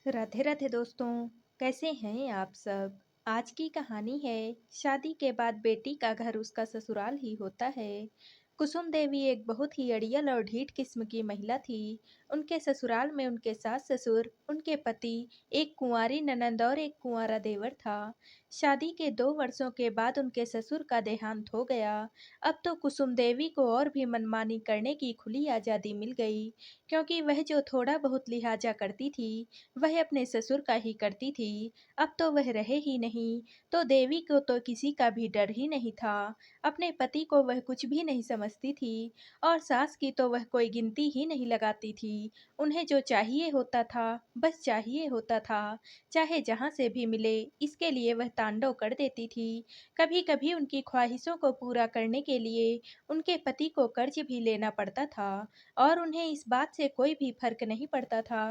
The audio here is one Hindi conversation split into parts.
राधे राधे दोस्तों। कैसे हैं आप सब। आज की कहानी है शादी के बाद बेटी का घर उसका ससुराल ही होता है। कुसुम देवी एक बहुत ही अड़ियल और ढीठ किस्म की महिला थी। उनके ससुराल में उनके सास ससुर, उनके पति, एक कुंवारी ननंद और एक कुंवारा देवर था। शादी के 2 वर्षों के बाद उनके ससुर का देहांत हो गया। अब तो कुसुम देवी को और भी मनमानी करने की खुली आज़ादी मिल गई, क्योंकि वह जो थोड़ा बहुत लिहाजा करती थी वह अपने ससुर का ही करती थी। अब तो वह रहे ही नहीं, तो देवी को तो किसी का भी डर ही नहीं था। अपने पति को वह कुछ भी नहीं समझती थी और सास की तो वह कोई गिनती ही नहीं लगाती थी। उन्हें जो चाहिए होता था, बस चाहिए होता था, चाहे जहाँ से भी मिले, इसके लिए वह तांडव कर देती थी। कभी-कभी उनकी ख्वाहिशों को पूरा करने के लिए उनके पति को कर्ज भी लेना पड़ता था और उन्हें इस बात से कोई भी फर्क नहीं पड़ता था।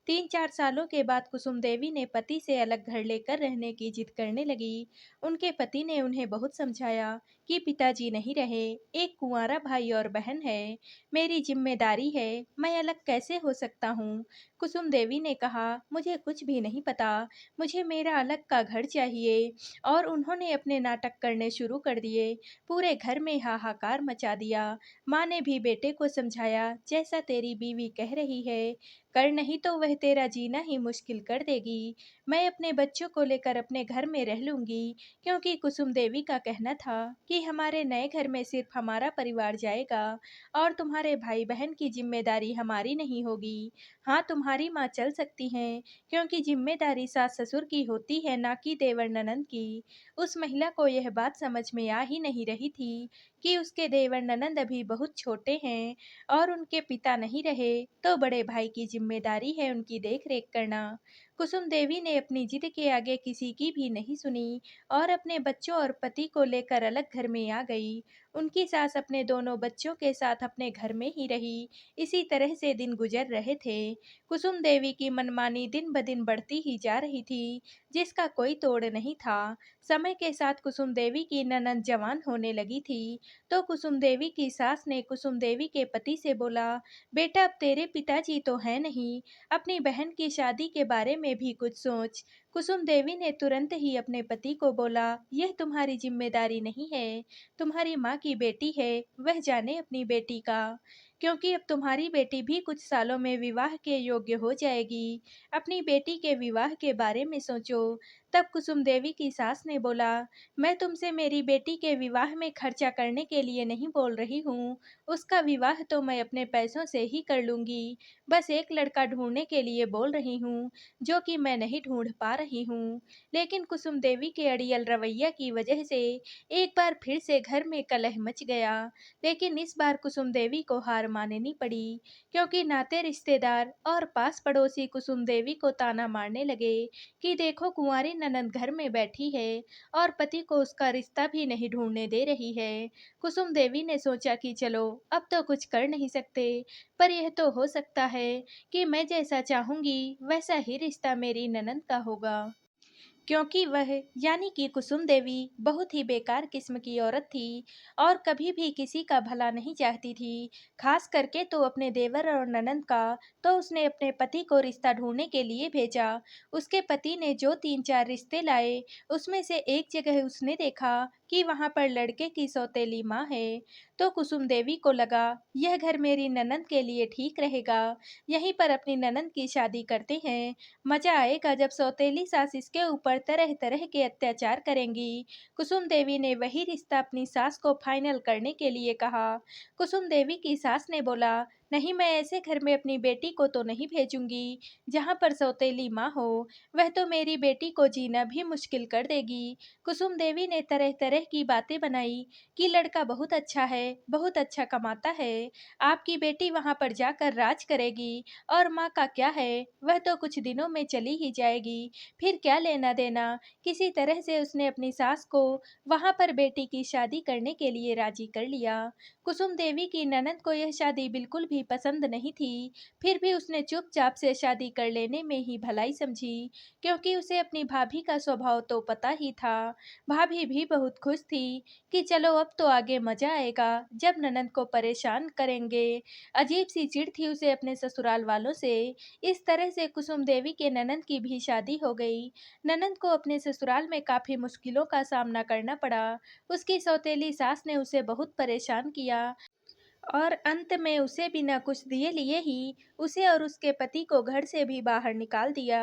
3-4 सालों के बाद कुसुम देवी ने पति से अलग घर लेकर रहने की जिद करने लगी। उनके पति ने उन्हें बहुत समझाया कि पिताजी नहीं रहे, एक कुंवारा भाई और बहन है, मेरी जिम्मेदारी है, मैं अलग कैसे हो सकता हूँ। कुसुम देवी ने कहा, मुझे कुछ भी नहीं पता, मुझे मेरा अलग का घर चाहिए। और उन्होंने अपने नाटक करने शुरू कर दिए। पूरे घर में हाहाकार मचा दिया। माँ ने भी बेटे को समझाया, जैसा तेरी बीवी कह रही है कर, नहीं तो वह तेरा जीना ही मुश्किल कर देगी। मैं अपने बच्चों को लेकर अपने घर में रह लूंगी, क्योंकि कुसुम देवी का कहना था कि हमारे नए घर में सिर्फ हमारा परिवार जाएगा और तुम्हारे भाई बहन की जिम्मेदारी हमारी नहीं होगी। हाँ, तुम्हारी माँ चल सकती हैं, क्योंकि जिम्मेदारी सास ससुर की होती है, ना कि देवर ननंद की। उस महिला को यह बात समझ में आ ही नहीं रही थी कि उसके देवर ननंद अभी बहुत छोटे हैं और उनके पिता नहीं रहे, तो बड़े भाई की जिम्मेदारी है उनकी देख-रेख करना। कुसुम देवी ने अपनी जिद के आगे किसी की भी नहीं सुनी और अपने बच्चों और पति को लेकर अलग घर में आ गई। उनकी सास अपने दोनों बच्चों के साथ अपने घर में ही रही। इसी तरह से दिन गुजर रहे थे। कुसुम देवी की मनमानी दिन-ब-दिन बढ़ती ही जा रही थी, जिसका कोई तोड़ नहीं था। समय के साथ कुसुम देवी की ननंद जवान होने लगी थी, तो कुसुम देवी की सास ने कुसुम देवी के पति से बोला, बेटा अब तेरे पिताजी तो हैं नहीं, अपनी बहन की शादी के बारे में भी कुछ सोच। कुसुम देवी ने तुरंत ही अपने पति को बोला, यह तुम्हारी जिम्मेदारी नहीं है, तुम्हारी माँ की बेटी है, वह जाने अपनी बेटी का, क्योंकि अब तुम्हारी बेटी भी कुछ सालों में विवाह के योग्य हो जाएगी। अपनी बेटी के विवाह के बारे में सोचो। तब कुसुम देवी की सास ने बोला, मैं तुमसे मेरी बेटी के विवाह में खर्चा करने के लिए नहीं बोल रही हूँ, उसका विवाह तो मैं अपने पैसों से ही कर लूँगी। बस एक लड़का ढूँढने के लिए बोल रही हूँ, जो कि मैं नहीं ढूँढ पा रही हूँ। लेकिन कुसुम देवी के अड़ियल रवैया की वजह से एक बार फिर से घर में कलह मच गया। लेकिन इस बार कुसुम देवी को हार माननी पड़ी, क्योंकि नाते रिश्तेदार और पास पड़ोसी कुसुम देवी को ताना मारने लगे कि देखो कुंवारी ननंद घर में बैठी है और पति को उसका रिश्ता भी नहीं ढूँढने दे रही है। कुसुम देवी ने सोचा कि चलो अब तो कुछ कर नहीं सकते, पर यह तो हो सकता है कि मैं जैसा चाहूँगी वैसा ही रिश्ता मेरी ननंद का होगा, क्योंकि वह यानी कि कुसुम देवी बहुत ही बेकार किस्म की औरत थी और कभी भी किसी का भला नहीं चाहती थी। खास करके तो अपने देवर और ननंद का। तो उसने अपने पति को रिश्ता ढूंढने के लिए भेजा। उसके पति ने जो 3-4 रिश्ते लाए, उसमें से एक जगह उसने देखा कि वहां पर लड़के की सौतेली माँ है। तो कुसुम देवी को लगा, यह घर मेरी ननंद के लिए ठीक रहेगा, यहीं पर अपनी ननंद की शादी करते हैं। मजा आएगा जब सौतेली सास इसके ऊपर तरह तरह के अत्याचार करेंगी। कुसुम देवी ने वही रिश्ता अपनी सास को फाइनल करने के लिए कहा। कुसुम देवी की सास ने बोला, नहीं, मैं ऐसे घर में अपनी बेटी को तो नहीं भेजूंगी जहाँ पर सौतेली माँ हो, वह तो मेरी बेटी को जीना भी मुश्किल कर देगी। कुसुम देवी ने तरह तरह की बातें बनाई कि लड़का बहुत अच्छा है, बहुत अच्छा कमाता है, आपकी बेटी वहाँ पर जाकर राज करेगी और माँ का क्या है, वह तो कुछ दिनों में चली ही जाएगी, फिर क्या लेना देना। किसी तरह से उसने अपनी सास को वहां पर बेटी की शादी करने के लिए राजी कर लिया। कुसुम देवी की ननंद को यह शादी बिल्कुल भी भी पसंद नहीं थी, फिर भी उसने चुपचाप से शादी कर लेने में ही भलाई समझी, क्योंकि उसे अपनी भाभी का स्वभाव तो पता ही था। भाभी भी बहुत खुश थी कि चलो अब तो आगे मजा आएगा जब ननंद को परेशान करेंगे। अजीब सी चिढ़ थी उसे अपने ससुराल वालों से। इस तरह से कुसुम देवी के ननंद की भी शादी हो गई। ननंद को अपने ससुराल में काफी मुश्किलों का सामना करना पड़ा। उसकी सौतेली सास ने उसे बहुत परेशान किया और अंत में उसे बिना कुछ दिए लिए ही उसे और उसके पति को घर से भी बाहर निकाल दिया।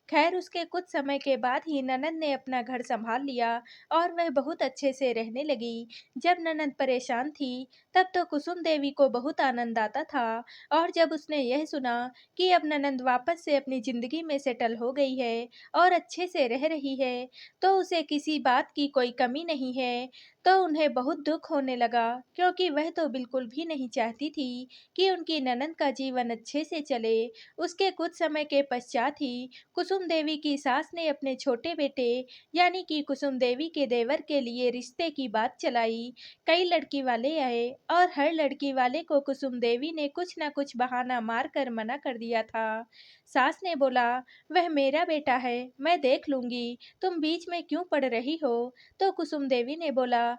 खैर उसके कुछ समय के बाद ही ननंद ने अपना घर संभाल लिया और वह बहुत अच्छे से रहने लगी। जब ननंद परेशान थी तब तो कुसुम देवी को बहुत आनंद आता था, और जब उसने यह सुना कि अब ननंद वापस से अपनी जिंदगी में सेटल हो गई है और अच्छे से रह रही है, तो उसे किसी बात की कोई कमी नहीं है, तो उन्हें बहुत दुख होने लगा, क्योंकि वह तो बिल्कुल भी नहीं चाहती थी कि उनकी ननंद का जीवन अच्छे से चले। उसके कुछ समय के पश्चात ही कुसुम देवी की सास ने अपने छोटे बेटे यानी कि कुसुम देवी के देवर के लिए रिश्ते की बात चलाई। कई लड़की वाले आए और हर लड़की वाले को कुसुम देवी ने कुछ न कुछ बहाना मार कर मना कर दिया था। सास ने बोला, वह मेरा बेटा है, मैं देख लूंगी, तुम बीच में क्यों पड़ रही हो? तो कुसुम देवी ने बोला,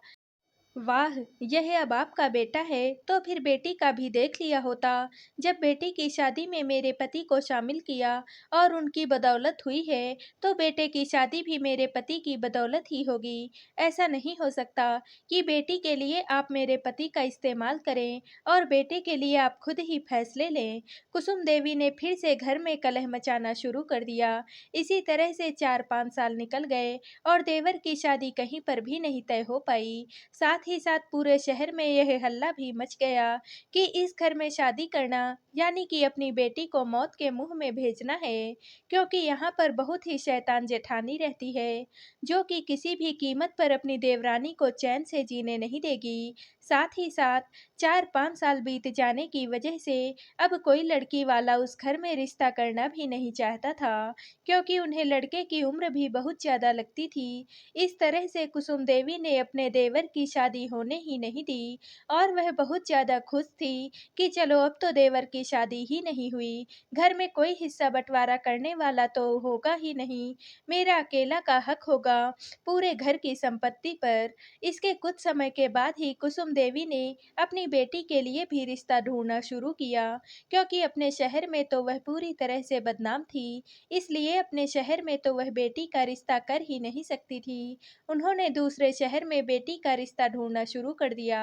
वाह! यह अब आपका बेटा है, तो फिर बेटी का भी देख लिया होता। जब बेटी की शादी में मेरे पति को शामिल किया और उनकी बदौलत हुई है, तो बेटे की शादी भी मेरे पति की बदौलत ही होगी। ऐसा नहीं हो सकता कि बेटी के लिए आप मेरे पति का इस्तेमाल करें और बेटे के लिए आप खुद ही फैसले लें। कुसुम देवी ने फिर से घर में कलह मचाना शुरू कर दिया। इसी तरह से 4-5 साल निकल गए और देवर की शादी कहीं पर भी नहीं तय हो पाई। साथ ही साथ पूरे शहर में यह हल्ला भी मच गया कि इस घर में शादी करना यानी कि अपनी बेटी को मौत के मुंह में भेजना है, क्योंकि यहाँ पर बहुत ही शैतान जेठानी रहती है, जो कि किसी भी कीमत पर अपनी देवरानी को चैन से जीने नहीं देगी। साथ ही साथ 4-5 साल बीत जाने की वजह से अब कोई लड़की वाला उस घर में रिश्ता करना भी नहीं चाहता था, क्योंकि उन्हें लड़के की उम्र भी बहुत ज्यादा लगती थी। इस तरह से कुसुम देवी ने अपने देवर की शादी होने ही नहीं दी और वह बहुत ज़्यादा खुश थी कि चलो अब तो देवर की शादी ही नहीं हुई, घर में कोई हिस्सा बंटवारा करने वाला तो होगा ही नहीं, मेरा अकेला का हक होगा पूरे घर की संपत्ति पर। इसके कुछ समय के बाद ही कुसुम देवी ने अपनी बेटी के लिए भी रिश्ता ढूंढना शुरू किया, क्योंकि अपने शहर में तो वह पूरी तरह से बदनाम थी, इसलिए अपने शहर में तो वह बेटी का रिश्ता कर ही नहीं सकती थी। उन्होंने दूसरे शहर में बेटी का रिश्ता ढूंढना शुरू कर दिया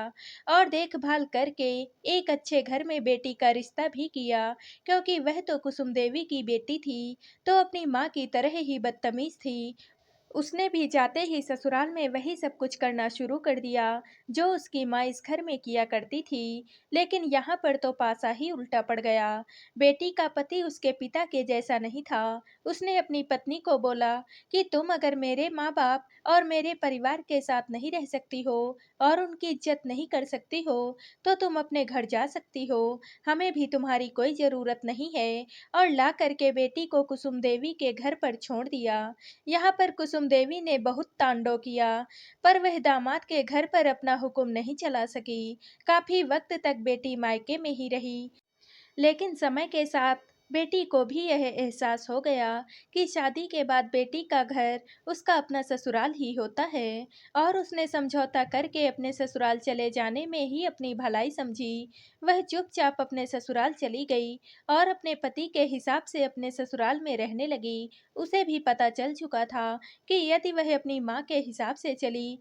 और देखभाल करके एक अच्छे घर में बेटी का रिश्ता भी किया, क्योंकि वह तो कुसुम देवी की बेटी थी, तो अपनी माँ की तरह ही बदतमीज थी। उसने भी जाते ही ससुराल में वही सब कुछ करना शुरू कर दिया जो उसकी माँ इस घर में किया करती थी। लेकिन यहाँ पर तो पासा ही उल्टा पड़ गया। बेटी का पति उसके पिता के जैसा नहीं था। उसने अपनी पत्नी को बोला कि तुम अगर मेरे माँ बाप और मेरे परिवार के साथ नहीं रह सकती हो और उनकी इज्जत नहीं कर सकती हो, तो तुम अपने घर जा सकती हो, हमें भी तुम्हारी कोई ज़रूरत नहीं है। और ला करके बेटी को कुसुम देवी के घर पर छोड़ दिया। यहाँ पर कुसुम देवी ने बहुत तांडव किया, पर वह दामाद के घर पर अपना हुक्म नहीं चला सकी। काफी वक्त तक बेटी मायके में ही रही, लेकिन समय के साथ बेटी को भी यह एहसास हो गया कि शादी के बाद बेटी का घर उसका अपना ससुराल ही होता है, और उसने समझौता करके अपने ससुराल चले जाने में ही अपनी भलाई समझी। वह चुपचाप अपने ससुराल चली गई और अपने पति के हिसाब से अपने ससुराल में रहने लगी। उसे भी पता चल चुका था कि यदि वह अपनी माँ के हिसाब से चली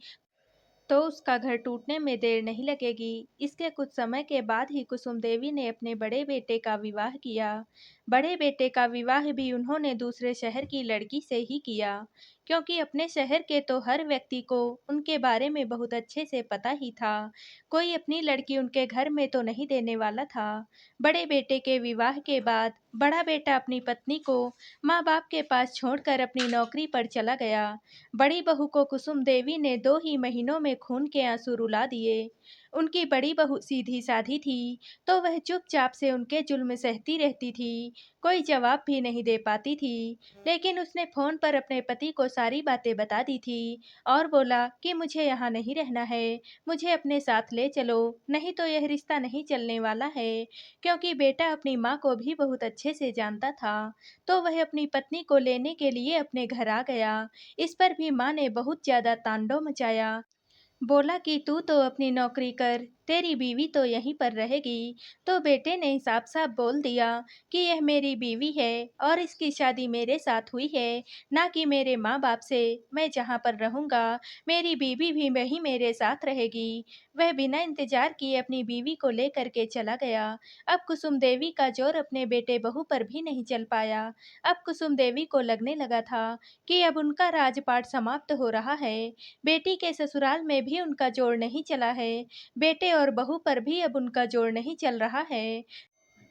तो उसका घर टूटने में देर नहीं लगेगी। इसके कुछ समय के बाद ही कुसुम देवी ने अपने बड़े बेटे का विवाह किया। बड़े बेटे का विवाह भी उन्होंने दूसरे शहर की लड़की से ही किया, क्योंकि अपने शहर के तो हर व्यक्ति को उनके बारे में बहुत अच्छे से पता ही था। कोई अपनी लड़की उनके घर में तो नहीं देने वाला था। बड़े बेटे के विवाह के बाद बड़ा बेटा अपनी पत्नी को माँ बाप के पास छोड़कर अपनी नौकरी पर चला गया। बड़ी बहू को कुसुम देवी ने 2 ही महीनों में खून के आंसू रुला दिए। उनकी बड़ी बहू सीधी-सादी थी, तो वह चुपचाप से उनके जुल्म सहती रहती थी, कोई जवाब भी नहीं दे पाती थी। लेकिन उसने फ़ोन पर अपने पति को सारी बातें बता दी थी और बोला कि मुझे यहाँ नहीं रहना है, मुझे अपने साथ ले चलो, नहीं तो यह रिश्ता नहीं चलने वाला है। क्योंकि बेटा अपनी माँ को भी बहुत अच्छे से जानता था, तो वह अपनी पत्नी को लेने के लिए अपने घर आ गया। इस पर भी माँ ने बहुत ज़्यादा तांडव मचाया। बोला कि तू तो अपनी नौकरी कर, तेरी बीवी तो यहीं पर रहेगी। तो बेटे ने साफ-साफ बोल दिया कि यह मेरी बीवी है और इसकी शादी मेरे साथ हुई है, ना कि मेरे माँ-बाप से। मैं जहाँ पर रहूँगा, मेरी बीवी भी वहीं मेरे साथ रहेगी। वह बिना इंतजार किए अपनी बीवी को लेकर के चला गया। अब कुसुम देवी का ज़ोर अपने बेटे-बहू पर भी नहीं चल पाया। अब कुसुम देवी को लगने लगा था कि अब उनका राजपाट समाप्त हो रहा है। बेटी के ससुराल में भी उनका जोर नहीं चला है, बेटे और बहू पर भी अब उनका जोर नहीं चल रहा है।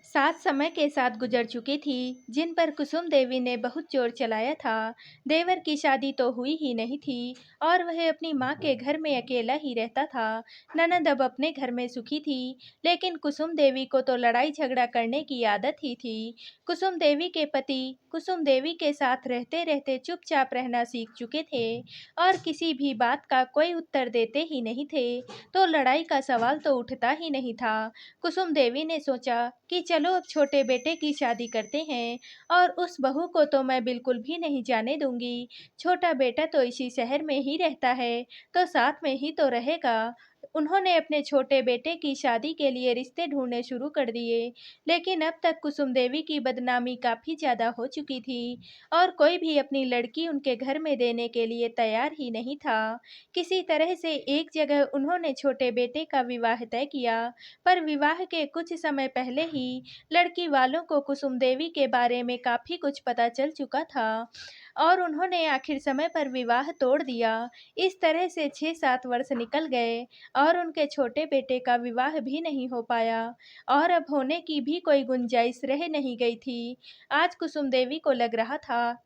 साथ समय के साथ गुजर चुकी थी, जिन पर कुसुम देवी ने बहुत जोर चलाया था। देवर की शादी तो हुई ही नहीं थी और वह अपनी माँ के घर में अकेला ही रहता था। ननद अब अपने घर में सुखी थी, लेकिन कुसुम देवी को तो लड़ाई झगड़ा करने की आदत ही थी। कुसुम देवी के पति कुसुम देवी के साथ रहते रहते चुपचाप रहना सीख चुके थे और किसी भी बात का कोई उत्तर देते ही नहीं थे, तो लड़ाई का सवाल तो उठता ही नहीं था। कुसुम देवी ने सोचा कि चलो अब छोटे बेटे की शादी करते हैं और उस बहू को तो मैं बिल्कुल भी नहीं जाने दूंगी। छोटा बेटा तो इसी शहर में ही रहता है, तो साथ में ही तो रहेगा। उन्होंने अपने छोटे बेटे की शादी के लिए रिश्ते ढूंढने शुरू कर दिए, लेकिन अब तक कुसुम देवी की बदनामी काफ़ी ज़्यादा हो चुकी थी और कोई भी अपनी लड़की उनके घर में देने के लिए तैयार ही नहीं था। किसी तरह से एक जगह उन्होंने छोटे बेटे का विवाह तय किया, पर विवाह के कुछ समय पहले ही लड़की वालों को कुसुम देवी के बारे में काफ़ी कुछ पता चल चुका था और उन्होंने आखिर समय पर विवाह तोड़ दिया। इस तरह से 6-7 वर्ष निकल गए और उनके छोटे बेटे का विवाह भी नहीं हो पाया और अब होने की भी कोई गुंजाइश रह नहीं गई थी। आज कुसुम देवी को लग रहा था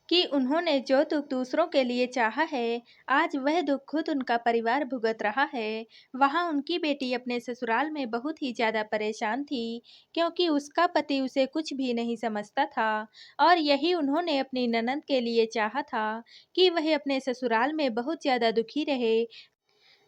कि उन्होंने जो दुख दूसरों के लिए चाहा है, आज वह दुख खुद उनका परिवार भुगत रहा है। वहाँ उनकी बेटी अपने ससुराल में बहुत ही ज़्यादा परेशान थी, क्योंकि उसका पति उसे कुछ भी नहीं समझता था और यही उन्होंने अपनी ननद के लिए चाहा था कि वह अपने ससुराल में बहुत ज़्यादा दुखी रहे,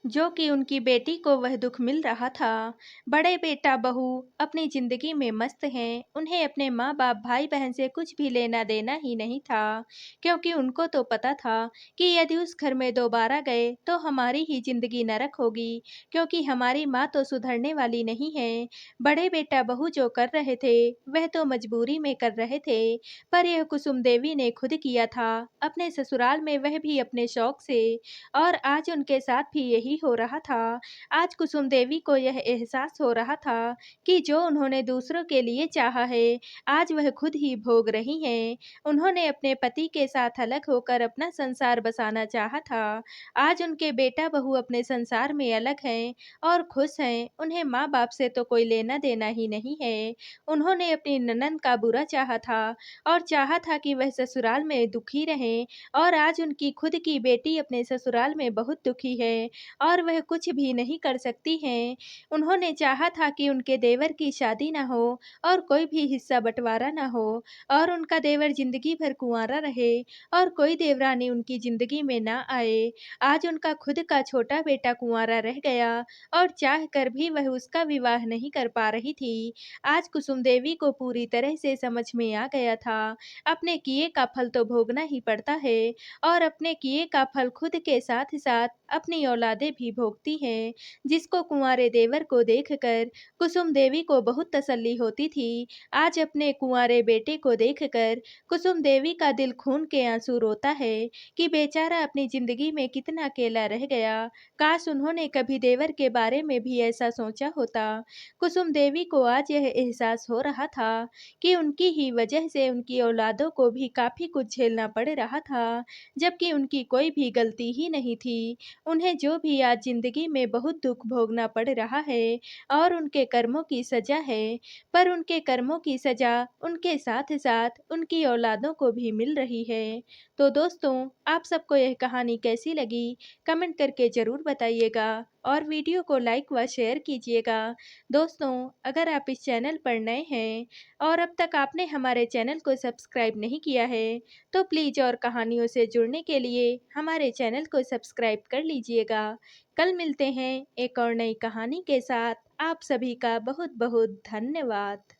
जो कि उनकी बेटी को वह दुख मिल रहा था। बड़े बेटा-बहू अपनी ज़िंदगी में मस्त हैं, उन्हें अपने माँ-बाप, भाई-बहन से कुछ भी लेना-देना ही नहीं था, क्योंकि उनको तो पता था कि यदि उस घर में दोबारा गए, तो हमारी ही ज़िंदगी नरक होगी, क्योंकि हमारी माँ तो सुधरने वाली नहीं है। बड़े बेटा-बहू जो कर रहे थे, वह तो मजबूरी में कर रहे थे, पर यह कुसुम देवी ने खुद किया था, अपने ससुराल में वह भी अपने शौक से। और आज उनके साथ भी यही हो रहा था। आज कुसुम देवी को यह एहसास हो रहा था कि जो उन्होंने दूसरों के लिए चाहा है, आज वह खुद ही भोग रही हैं। उन्होंने अपने पति के साथ अलग होकर अपना संसार बसाना चाहा था। आज उनके बेटा-बहू अपने संसार में अलग हैं और खुश हैं। उन्हें माँ-बाप से तो कोई लेना-देना ही नहीं है। उन्होंने अपनी ननंद का बुरा चाहा था और चाहा था कि वह ससुराल में दुखी रहें और आज उनकी खुद की बेटी अपने ससुराल में बहुत दुखी है और वह कुछ भी नहीं कर सकती हैं। उन्होंने चाहा था कि उनके देवर की शादी ना हो और कोई भी हिस्सा बँटवारा ना हो और उनका देवर ज़िंदगी भर कुँवारा रहे और कोई देवरानी उनकी ज़िंदगी में ना आए। आज उनका खुद का छोटा बेटा कुँवारा रह गया और चाह कर भी वह उसका विवाह नहीं कर पा रही थी। आज कुसुम देवी को पूरी तरह से समझ में आ गया था, अपने किए का फल तो भोगना ही पड़ता है और अपने किए का फल खुद के साथ-साथ अपनी औलादें भी भोगती हैं, जिसको कुँवारे देवर को देखकर कुसुम देवी को बहुत तसल्ली होती थी। आज अपने कुँवारे बेटे को देखकर कुसुम देवी का दिल खून के आँसू रोता है कि बेचारा अपनी ज़िंदगी में कितना अकेला रह गया। काश उन्होंने कभी देवर के बारे में भी ऐसा सोचा होता। कुसुम देवी को आज यह एहसास हो रहा था कि उनकी ही वजह से उनकी औलादों को भी काफ़ी कुछ झेलना पड़ रहा था, जबकि उनकी कोई भी गलती ही नहीं थी। उन्हें जो भी भी आज ज़िंदगी में बहुत दुःख भोगना पड़ रहा है और उनके कर्मों की सज़ा है, पर उनके कर्मों की सज़ा उनके साथ-साथ उनकी औलादों को भी मिल रही है। तो दोस्तों, आप सबको यह कहानी कैसी लगी? कमेंट करके ज़रूर बताइएगा और वीडियो को लाइक व शेयर कीजिएगा। दोस्तों, अगर आप इस चैनल पर नए हैं और अब तक आपने हमारे चैनल को सब्सक्राइब नहीं किया है, तो प्लीज़ और कहानियों से जुड़ने के लिए हमारे चैनल को सब्सक्राइब कर लीजिएगा। कल मिलते हैं एक और नई कहानी के साथ। आप सभी का बहुत-बहुत धन्यवाद।